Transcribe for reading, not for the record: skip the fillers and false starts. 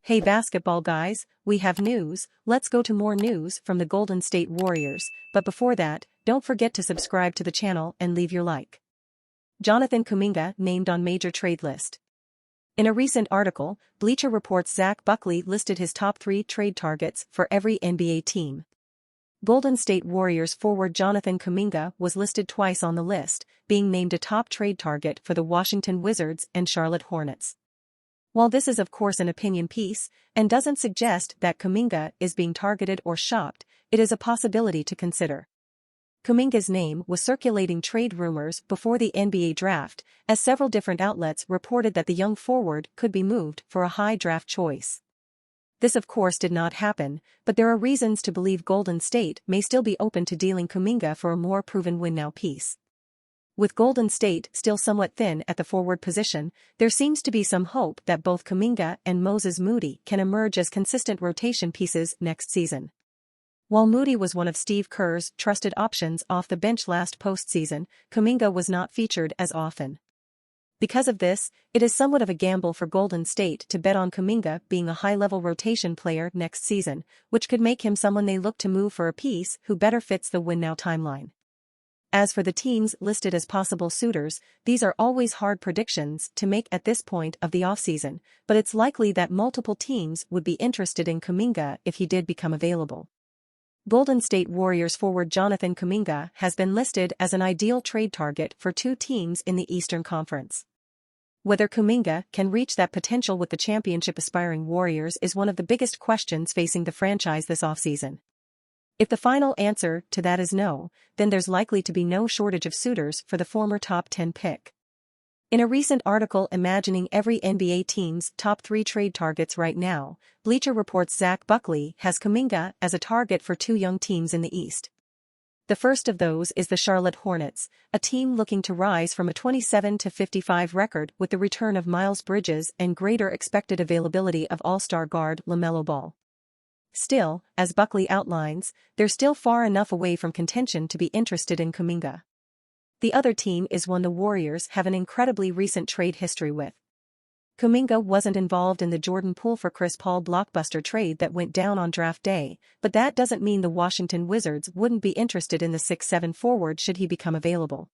Hey basketball guys, we have news. Let's go to more news from the Golden State Warriors, but before that, don't forget to subscribe to the channel and leave your like. Jonathan Kuminga named on major trade list. In a recent article, Bleacher Report's Zach Buckley listed his top 3 trade targets for every NBA team. Golden State Warriors forward Jonathan Kuminga was listed twice on the list, being named a top trade target for the Washington Wizards and Charlotte Hornets. While this is of course an opinion piece, and doesn't suggest that Kuminga is being targeted or shopped, it is a possibility to consider. Kuminga's name was circulating trade rumors before the NBA draft, as several different outlets reported that the young forward could be moved for a high draft choice. This of course did not happen, but there are reasons to believe Golden State may still be open to dealing Kuminga for a more proven win-now piece. With Golden State still somewhat thin at the forward position, there seems to be some hope that both Kuminga and Moses Moody can emerge as consistent rotation pieces next season. While Moody was one of Steve Kerr's trusted options off the bench last postseason, Kuminga was not featured as often. Because of this, it is somewhat of a gamble for Golden State to bet on Kuminga being a high-level rotation player next season, which could make him someone they look to move for a piece who better fits the win-now timeline. As for the teams listed as possible suitors, these are always hard predictions to make at this point of the offseason, but it's likely that multiple teams would be interested in Kuminga if he did become available. Golden State Warriors forward Jonathan Kuminga has been listed as an ideal trade target for 2 teams in the Eastern Conference. Whether Kuminga can reach that potential with the championship-aspiring Warriors is one of the biggest questions facing the franchise this offseason. If the final answer to that is no, then there's likely to be no shortage of suitors for the former top 10 pick. In a recent article imagining every NBA team's top 3 trade targets right now, Bleacher Report's Zach Buckley has Kuminga as a target for 2 young teams in the East. The first of those is the Charlotte Hornets, a team looking to rise from a 27-55 record with the return of Miles Bridges and greater expected availability of All-Star guard LaMelo Ball. Still, as Buckley outlines, they're still far enough away from contention to be interested in Kuminga. The other team is one the Warriors have an incredibly recent trade history with. Kuminga wasn't involved in the Jordan Poole for Chris Paul blockbuster trade that went down on draft day, but that doesn't mean the Washington Wizards wouldn't be interested in the 6'7" forward should he become available.